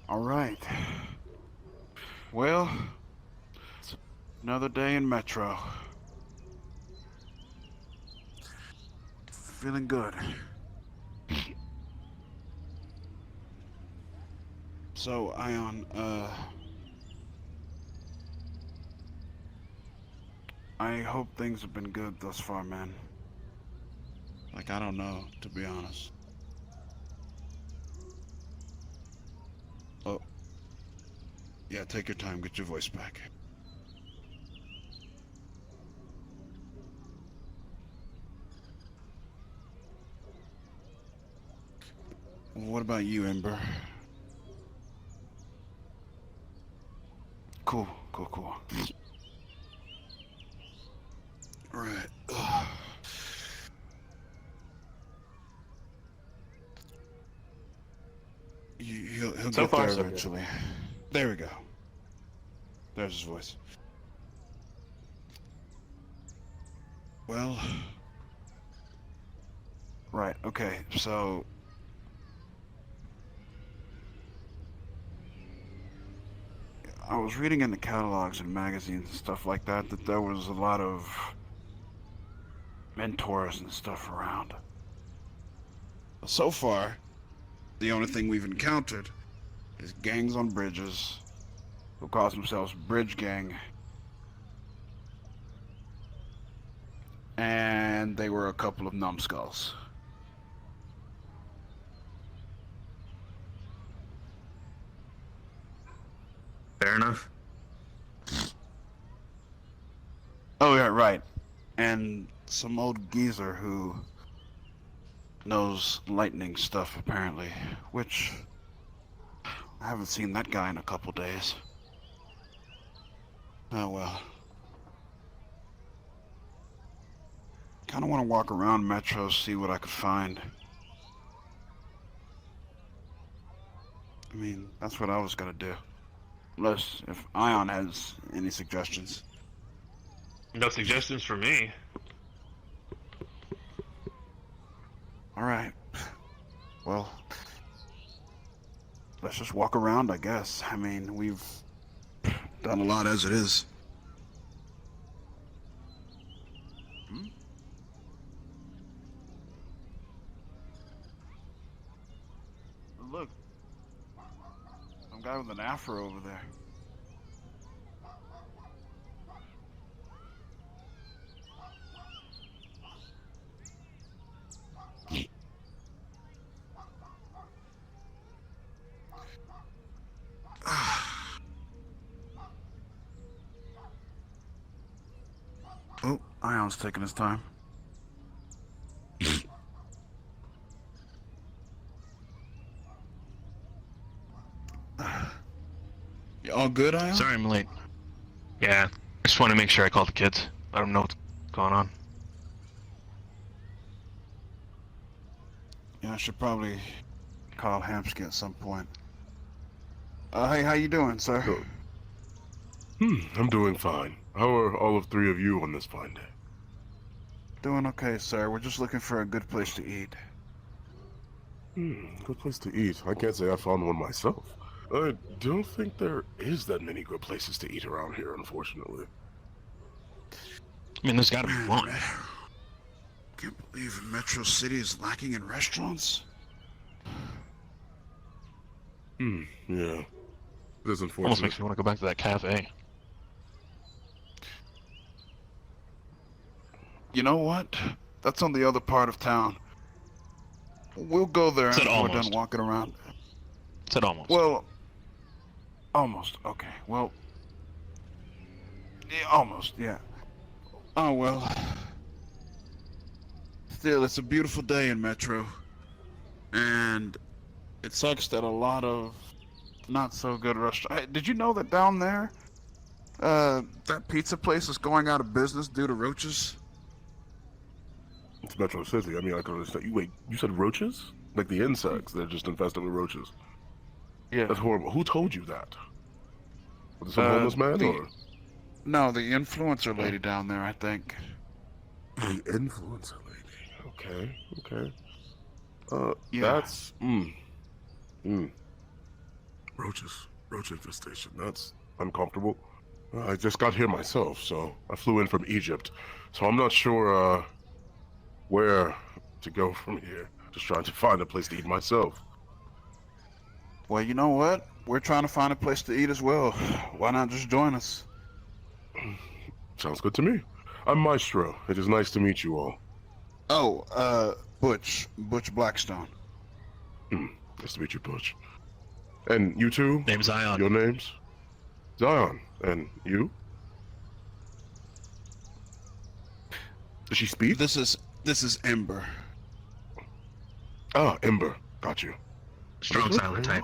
All right. Well, it's another day in Metro. Feeling good. So, Ion, I hope things have been good thus far, man. Like, I don't know, to be honest. Oh, yeah, take your time, get your voice back. What about you, Ember? Cool, cool, cool. Right. Ugh. He'll So get far, there so good. eventually. There we go. There's his voice. Well, right, okay, so I was reading in the catalogs and magazines and stuff like that that there was a lot of mentors and stuff around. So far, the only thing we've encountered is gangs on bridges who call themselves Bridge Gang, and they were a couple of numbskulls. Fair enough. Oh, yeah, right. And some old geezer who knows lightning stuff, apparently, which I haven't seen that guy in a couple days. Oh, well. Kind of want to walk around Metro, see what I could find. I mean, that's what I was gonna do. Unless if Ion has any suggestions. No suggestions for me. Alright. Well, let's just walk around, I guess. I mean, we've done a lot as it is. Hmm? Look, some guy with an afro over there. Oh, Ion's taking his time. You all good, Ion? Sorry I'm late. Yeah, I just want to make sure I call the kids. Let them know what's going on. Yeah, I should probably call Hamsky at some point. Hey, how you doing, sir? Oh. I'm doing fine. How are all of three of you on this fine day? Doing okay, sir. We're just looking for a good place to eat. Good place to eat. I can't say I found one myself. I don't think there is that many good places to eat around here, unfortunately. I mean, there's gotta be one. Can't believe Metro City is lacking in restaurants. Yeah. It is Almost unfortunate. makes me want to go back to that cafe. You know what? That's on the other part of town. We'll go there Said after we're done almost. walking around. Said almost. Well, almost. Okay. Well, yeah, almost. Yeah. Oh well. Still, it's a beautiful day in Metro, and it sucks that a lot of not so good restaurants. Did you know that down there, that pizza place is going out of business due to roaches? It's Metro City. I mean, I can understand. Wait, you said roaches? Like the insects? They're just infested with roaches. Yeah. That's horrible. Who told you that? Was it some Uh, homeless man, the- or? No, the influencer lady down there, I think. The influencer lady. Okay. Yeah. That's Roaches. Roach infestation. That's uncomfortable. I just got here myself, so I flew in from Egypt. So I'm not sure, where to go from here. Just trying to find a place to eat myself. Well, you know what? We're trying to find a place to eat as well. Why not just join us? Sounds good to me. I'm Maestro. It is nice to meet you all. Oh, Butch Blackstone. Nice to meet you, Butch. And you two? Name's Zion. Your names? Zion. And you? Does she speak? This is Ember. Ah, Ember. Got you. Strong silent type.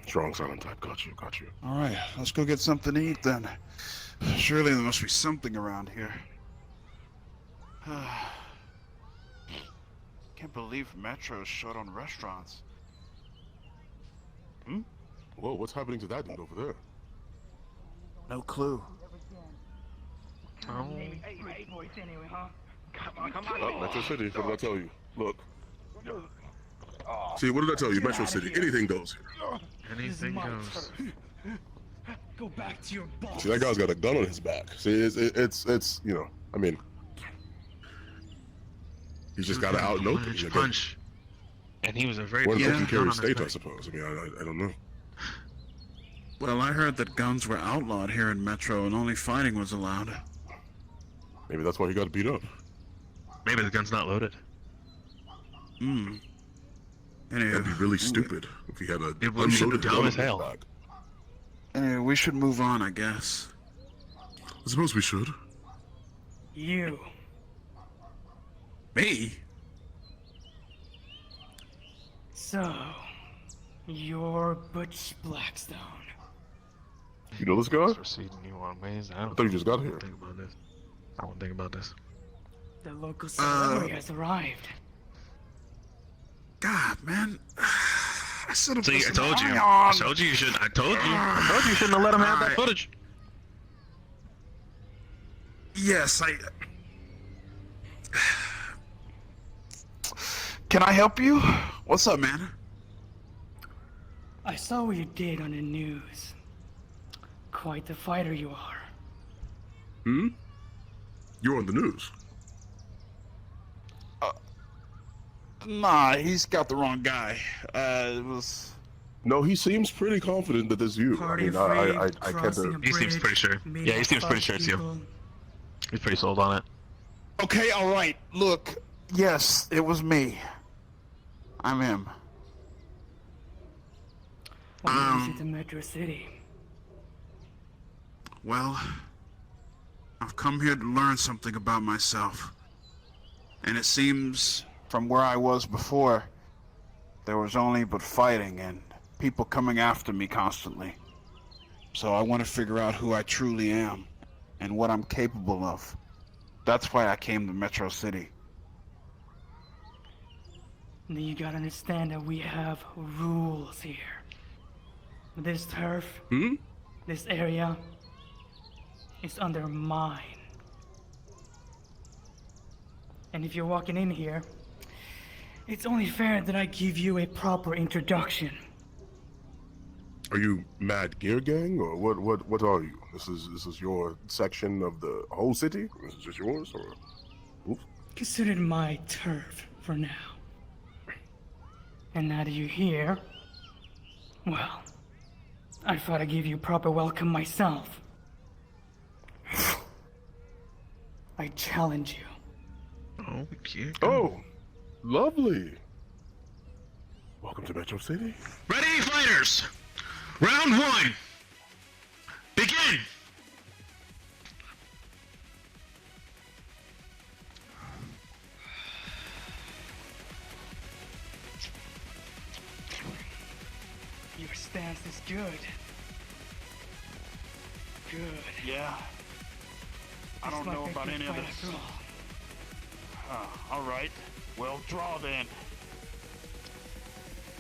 Strong silent type. Got you. All right, let's go get something to eat then. Surely there must be something around here. Can't believe Metro's short on restaurants. Whoa, what's happening to that dude over there? No clue. Oh. Hey, boys, anyway, huh? Come Oh, on. Metro City, what did I tell you? Look. See, what did I tell you? Metro City, anything goes here. Anything goes. Go back to your boss. See, that guy's got a gun on his back. See, it's you know, I mean, he's just got to out and open. Punch. And he was a very We're in Yeah. an open carry gun on his state, I back. suppose. I mean, I don't know. Well, I heard that guns were outlawed here in Metro and only fighting was allowed. Maybe that's why he got beat up. Maybe the gun's not loaded. Anyway, That'd be really stupid if he had a It would be unloaded dumb gun on as his hell. back. anyway, we should move on, I guess. I suppose we should. You. Me? So, you're Butch Blackstone. You know this guy? Let's proceed in new ways. I thought you just got here. Think about this. I won't think about this. The local celebrity has arrived. God, man. I said See, I told you. I I told you you shouldn't. I told you you shouldn't have let him have that Alright. footage. Yes, Can I help you? What's up, man? I saw what you did on the news. Quite the fighter you are. You're on the news. Nah, he's got the wrong guy. It was... No, he seems pretty confident that it's you. Party I mean, I can't. crossing a He seems bridge, pretty sure. meeting Yeah, he seems pretty 5 sure it's you. people. He's pretty sold on it. Okay, alright. Look, yes, it was me. I'm him. What brings you to Metro City? Well, I've come here to learn something about myself. And it seems, from where I was before, there was only but fighting and people coming after me constantly. So I want to figure out who I truly am and what I'm capable of. That's why I came to Metro City. Then you gotta understand that we have rules here. This turf, this area, is under mine. And if you're walking in here, it's only fair that I give you a proper introduction. Are you Mad Gear Gang or what are you? This is your section of the whole city? This is just yours or? Oops. Consider it my turf for now. And now that you're here, well, I thought I'd give you a proper welcome myself. I challenge you. Okay. Oh, lovely. Welcome to Metro City. Ready, fighters! Round 1! Begin! Your stance is good. Good. Yeah. I Just don't like know about can any of fight this. after all. Alright. Well, draw then.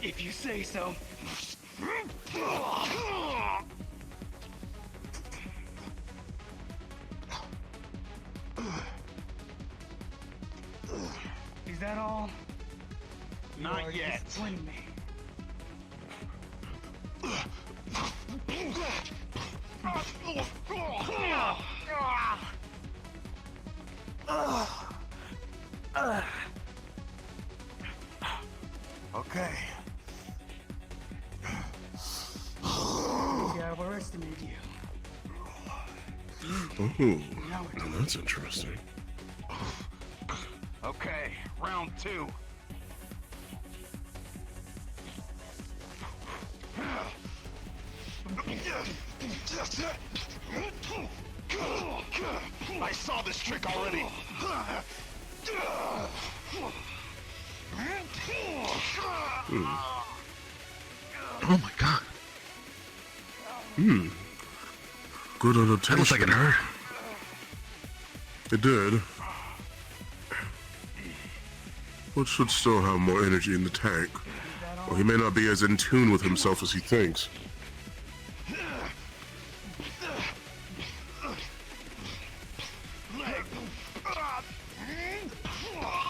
If you say so. Is that all? You Not are yet. disappointing me. Okay. Yeah, I've overestimated you. Oh, Now we're talking. that's interesting. Okay, round 2. I saw this trick already. Oh my god. Good That adaptation. looks like it hurt. It did. But should still have more energy in the tank. Well, he may not be as in tune with himself as he thinks.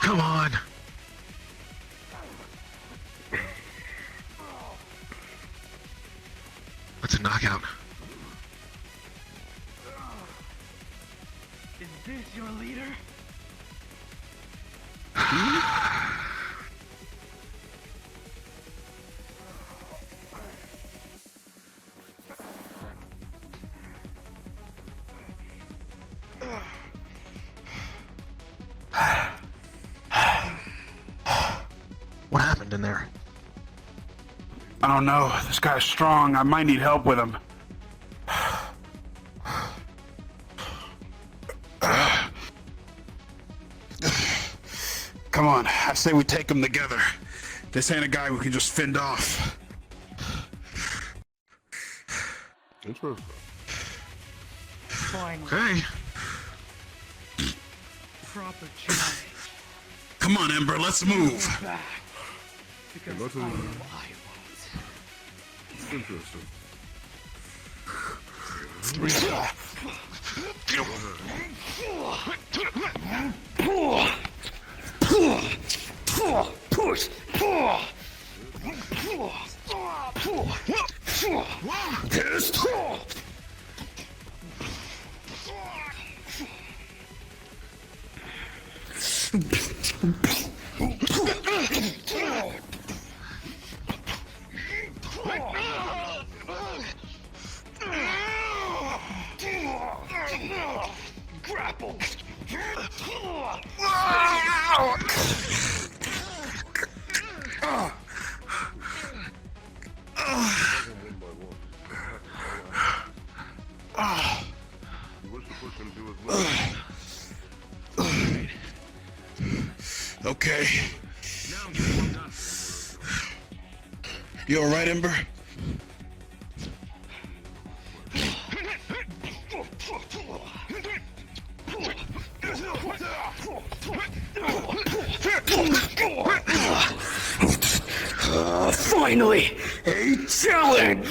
Come on. That's a knockout. Is this your leader? What happened in there? I don't know. This guy's strong. I might need help with him. Come on. I say we take him together. This ain't a guy we can just fend off. Interesting. Finally, Okay. proper challenge. Come on, Ember. Let's move. Back. Because Let's I know move. I won't. Interesting. Grapple. You wish to push him to his limit. Okay. You alright, Ember? Finally, a challenge!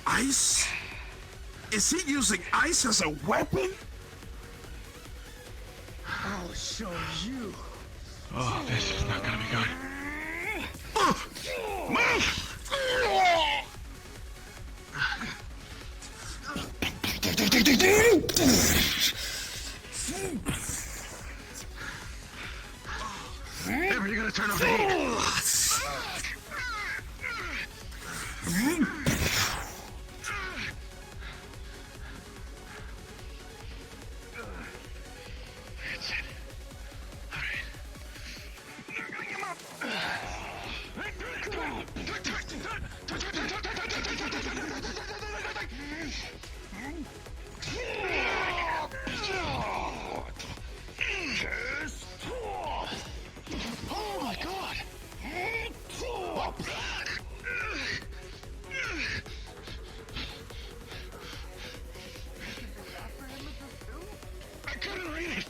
Ice? Is he using ice as a weapon? I'll show you. Oh, this is not gonna be good. Ember, you gotta turn off the heat. That's it. All Oh my god! I couldn't read it!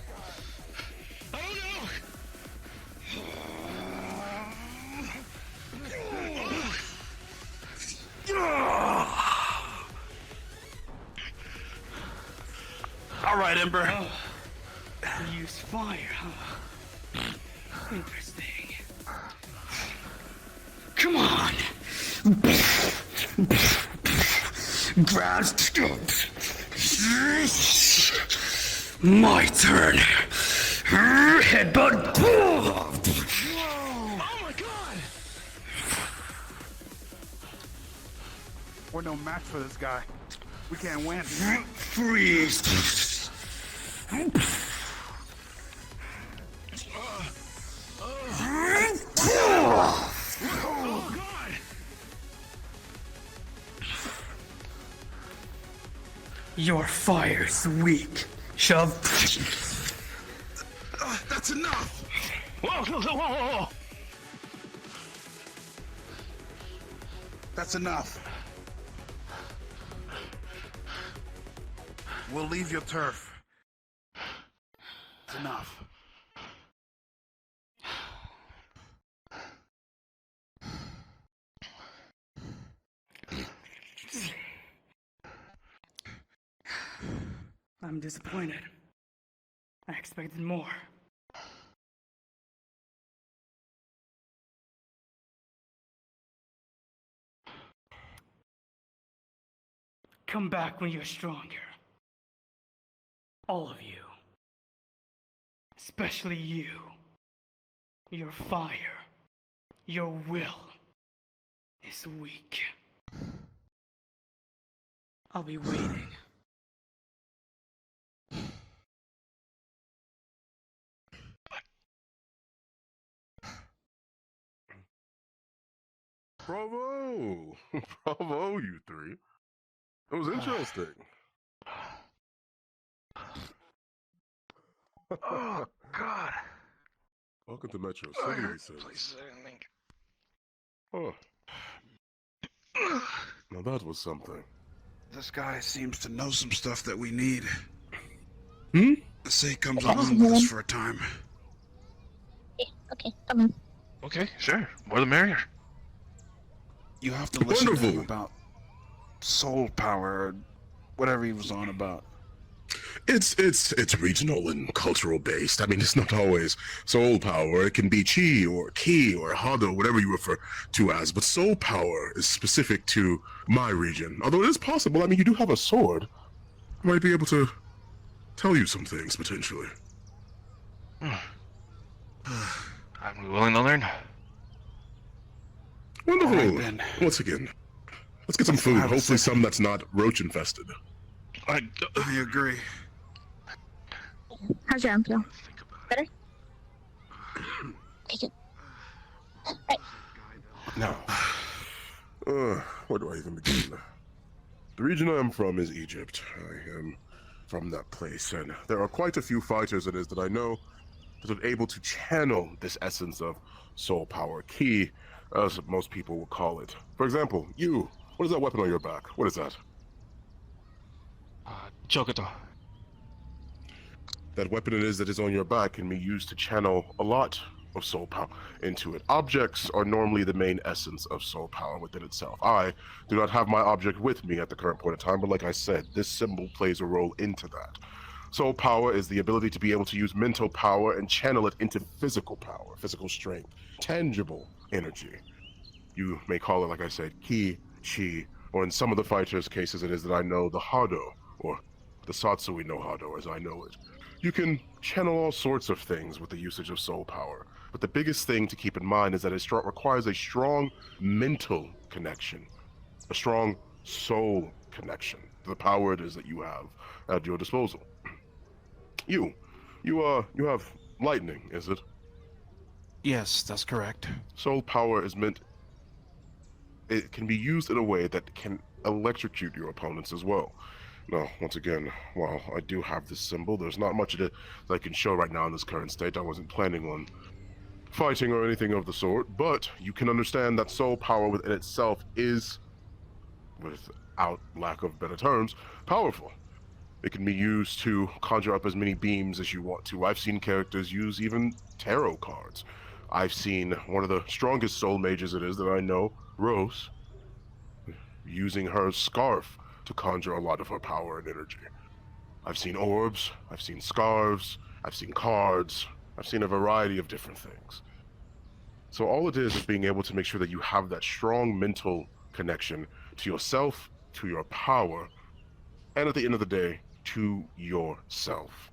I don't know! Ember. You use fire, huh? Interesting. Come on! My turn! Headbutt! Oh my god! We're no match for this guy. We can't win. Freeze! Oh god! Your fire's weak. Shove. That's enough! Whoa! That's enough. We'll leave your turf. It's enough. I'm disappointed. I expected more. Come back when you're stronger. All of you. Especially you. Your fire, your will is weak. I'll be waiting. Bravo! Bravo, you three. That was interesting. Oh, God. Welcome to Metro City, he says. Please, I didn't think. Oh. Now that was something. This guy seems to know some stuff that we need. Hmm? I say he comes along with us for a time. Yeah, okay, come on. Okay, sure. More the merrier. You have to listen to him Wonderful. about soul power or whatever he was on about. It's regional and cultural based. I mean, it's not always soul power. It can be chi or ki or hado, whatever you refer to as. But soul power is specific to my region. Although it is possible. I mean, you do have a sword. I might be able to tell you some things potentially. I'm willing to learn. Wonderful. All right, then. Once again, let's get some food. have a Hopefully, second. some that's not roach infested. I agree. How's your arm feel? Better? Okay, good. Right. Now, where do I even begin? The region I am from is Egypt. I am from that place, and there are quite a few fighters it is that I know that are able to channel this essence of soul power, ki, as most people will call it. For example, you. What is that weapon on your back? What is that? Chokoto. That weapon it is that is on your back can be used to channel a lot of soul power into it. Objects are normally the main essence of soul power within itself. I do not have my object with me at the current point in time, but like I said, this symbol plays a role into that. Soul power is the ability to be able to use mental power and channel it into physical power, physical strength, tangible energy. You may call it, like I said, ki, chi, or in some of the fighters' cases it is that I know the hado, or the Satsui no Hado as I know it. You can channel all sorts of things with the usage of soul power, but the biggest thing to keep in mind is that it requires a strong mental connection, a strong soul connection to the power it is that you have at your disposal. You have lightning, is it? Yes, that's correct. Soul power is meant, it can be used in a way that can electrocute your opponents as well. Now, once again, while I do have this symbol, there's not much of it that I can show right now in this current state. I wasn't planning on fighting or anything of the sort, but you can understand that soul power within itself is, without lack of better terms, powerful. It can be used to conjure up as many beams as you want to. I've seen characters use even tarot cards. I've seen one of the strongest soul mages it is that I know, Rose, using her scarf to conjure a lot of her power and energy. I've seen orbs, I've seen scarves, I've seen cards, I've seen a variety of different things. So all it is being able to make sure that you have that strong mental connection to yourself, to your power, and at the end of the day, to yourself.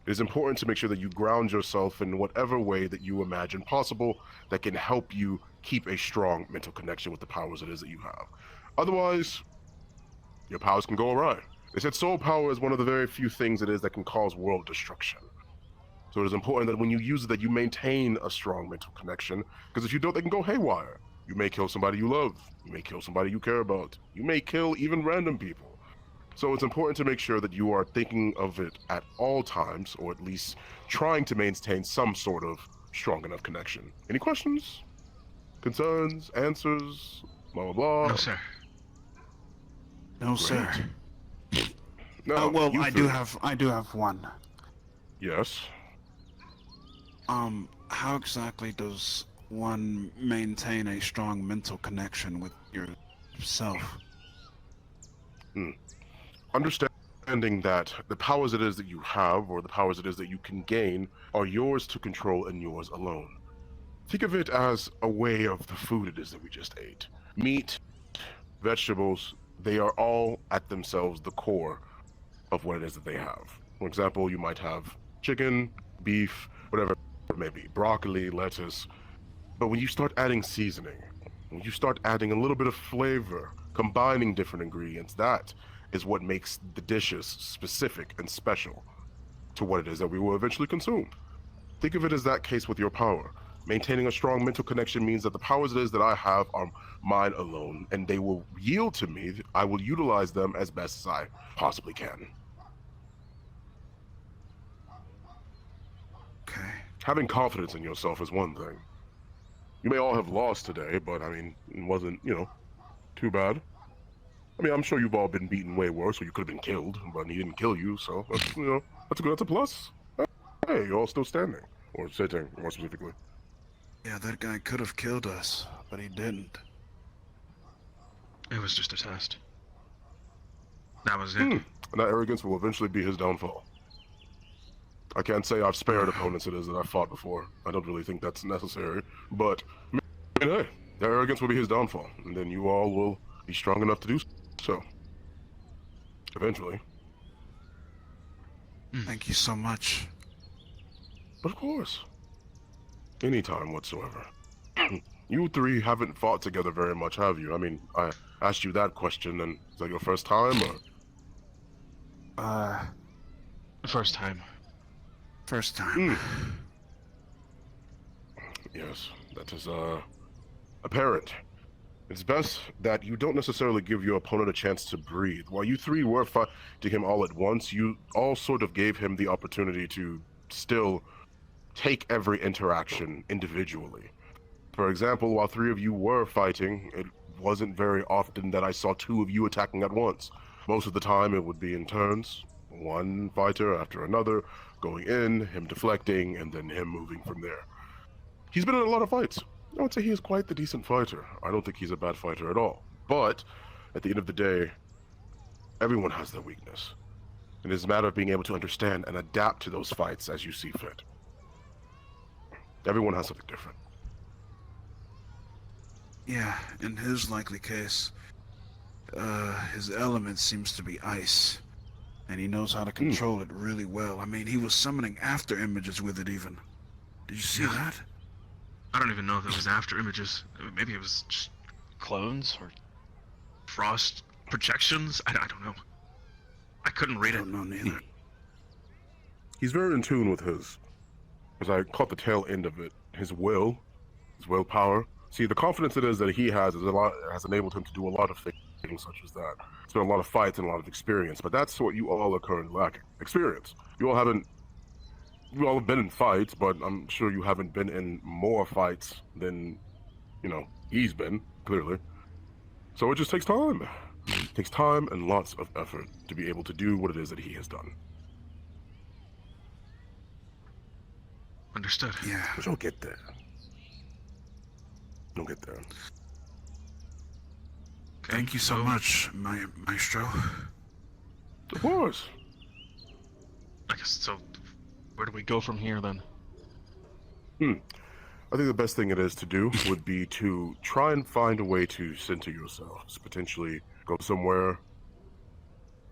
It is important to make sure that you ground yourself in whatever way that you imagine possible that can help you keep a strong mental connection with the powers it is that you have. Otherwise, your powers can go awry. They said soul power is one of the very few things it is that can cause world destruction. So it is important that when you use it, that you maintain a strong mental connection, because if you don't, they can go haywire. You may kill somebody you love. You may kill somebody you care about. You may kill even random people. So it's important to make sure that you are thinking of it at all times, or at least trying to maintain some sort of strong enough connection. Any questions? Concerns? Answers? Blah, blah, blah. No, sir. No, sir. Now, Well, you I three. do have one. Yes. How exactly does one maintain a strong mental connection with yourself? Understanding that the powers it is that you have, or the powers it is that you can gain, are yours to control and yours alone. Think of it as a way of the food it is that we just ate. Meat, vegetables, they are all at themselves the core of what it is that they have. For example, you might have chicken, beef, whatever it may be, broccoli, lettuce. But when you start adding seasoning, when you start adding a little bit of flavor, combining different ingredients, that is what makes the dishes specific and special to what it is that we will eventually consume. Think of it as that case with your power. Maintaining a strong mental connection means that the powers it is that I have are mine alone, and they will yield to me. I will utilize them as best as I possibly can. Okay. Having confidence in yourself is one thing. You may all have lost today, but I mean, it wasn't, too bad. I mean, I'm sure you've all been beaten way worse, or you could have been killed, but he didn't kill you, so that's a plus. Hey, you're all still standing, or sitting, more specifically. Yeah, that guy could have killed us, but he didn't. It was just a test. That was it. And that arrogance will eventually be his downfall. I can't say I've spared opponents it is that I've fought before. I don't really think that's necessary, but hey, that arrogance will be his downfall, and then you all will be strong enough to do so. Eventually. Thank you so much. Of course. Anytime whatsoever. You three haven't fought together very much, have you? I mean, I asked you that question, and is that your first time, or? First time. First time. Yes, that is, apparent. It's best that you don't necessarily give your opponent a chance to breathe. While you three were fighting him all at once, you all sort of gave him the opportunity to still take every interaction individually. For example, while three of you were fighting, it wasn't very often that I saw two of you attacking at once. Most of the time it would be in turns, one fighter after another, going in, him deflecting, and then him moving from there. He's been in a lot of fights. I would say he is quite the decent fighter. I don't think he's a bad fighter at all. But, at the end of the day, everyone has their weakness. It is a matter of being able to understand and adapt to those fights as you see fit. Everyone has something different. Yeah, in his likely case, his element seems to be ice. And he knows how to control it really well. I mean, he was summoning after images with it even. Did you see that? I don't even know if it was after images. Maybe it was just clones or frost projections. I don't know. I couldn't read I it. don't know neither. He's very in tune with his, as I caught the tail end of it, his willpower. See, the confidence it is that he has has enabled him to do a lot of things such as that. It's been a lot of fights and a lot of experience, but that's what you all are currently lacking. Experience. You all have been in fights, but I'm sure you haven't been in more fights than, he's been, clearly. So it just takes time. It takes time and lots of effort to be able to do what it is that he has done. Understood. Yeah. But you'll get there. You'll get there. Thank you so much, Maestro. Of course. I guess so. Where do we go from here then? I think the best thing it is to do would be to try and find a way to center yourselves. Potentially go somewhere.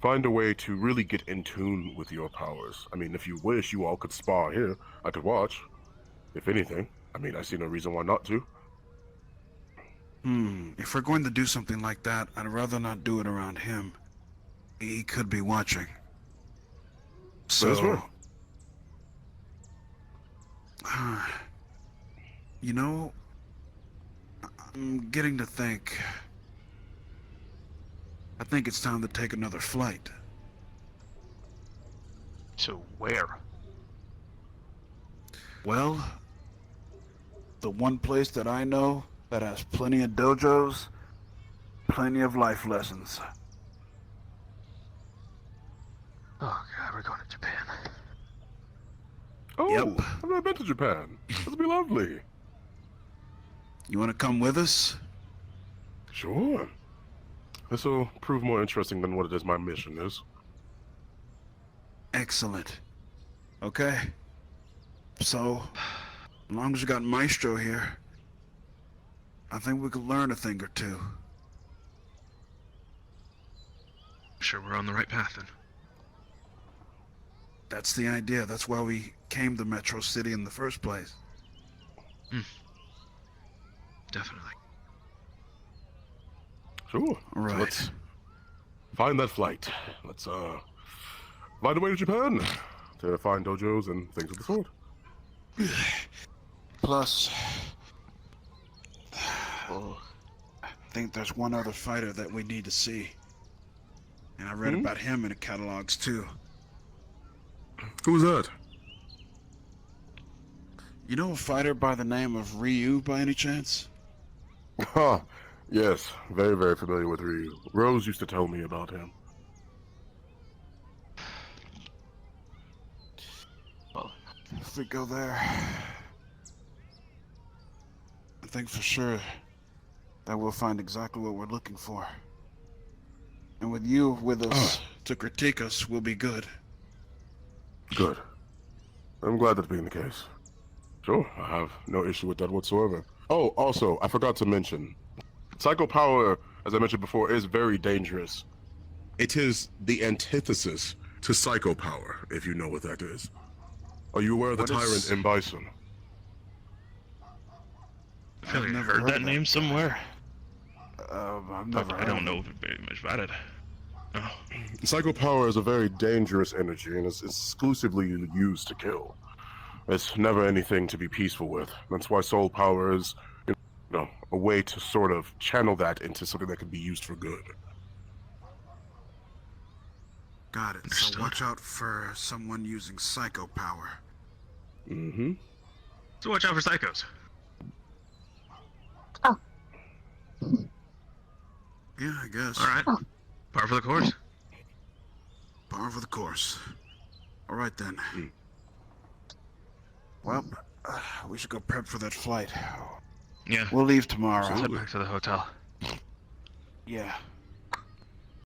Find a way to really get in tune with your powers. I mean, if you wish, you all could spar here. I could watch. If anything. I mean, I see no reason why not to. If we're going to do something like that, I'd rather not do it around him. He could be watching. That's fair. You know, I'm getting to think. I think it's time to take another flight. To where? Well, the one place that I know that has plenty of dojos, plenty of life lessons. Oh god, we're going to Japan. Oh, Yep. I've never been to Japan. This would be lovely. You want to come with us? Sure. This will prove more interesting than what it is my mission is. Excellent. Okay. So, as long as you got Maestro here, I think we could learn a thing or two. I'm sure we're on the right path then. That's the idea. That's why we came to Metro City in the first place. Definitely. Sure. All right. So let's find that flight. Let's find a way to Japan to find dojos and things of the sort. Plus, I think there's one other fighter that we need to see. And I read about him in the catalogs too. Who's that? You know a fighter by the name of Ryu by any chance? Ah, yes. Very, very familiar with Ryu. Rose used to tell me about him. Well, If we go there, I think for sure that we'll find exactly what we're looking for. And with you with us to critique us, we'll be good. Good. I'm glad that's being the case. Sure, I have no issue with that whatsoever. Oh, also, I forgot to mention, psycho power, as I mentioned before, is very dangerous. It is the antithesis to psycho power, if you know what that is. Are you aware of the What tyrant is- in Bison? I feel like I never heard heard that of name somewhere. I've never I heard don't of know it. very much about it. Oh, Psycho power is a very dangerous energy, and it's exclusively used to kill. It's never anything to be peaceful with. That's why soul power is, you know, a way to sort of channel that into something that can be used for good. Got it. Understood. So watch out for someone using psycho power. Mm-hmm. so watch out for psychos. Yeah, I guess. All right. Par for the course. Par for the course. All right then. Well, we should go prep for that flight. Yeah. We'll leave tomorrow. Let's head back to the hotel. Yeah.